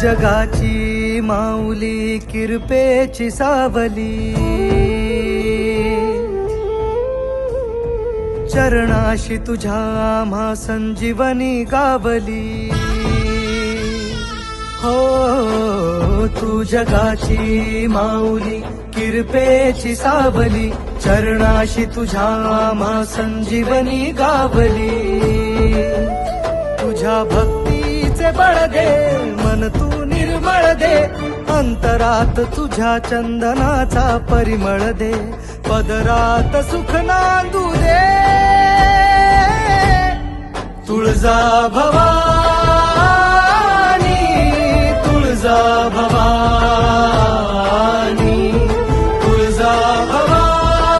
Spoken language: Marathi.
जगाची माऊली किरपेची सावली, चरणाशी तुझ्या आम्हा संजीवनी गावली. हो तू जगाची माऊली किरपेची सावली, चरणाशी तुझ्या आम्हा संजीवनी गावली. तुझ्या भक्तीचे बळ दे, मन तू निर्मळ दे, अंतरात तुझ्या चंदनाचा परिमळ दे, पदरात सुख नांदू दे. तुळजा भवानी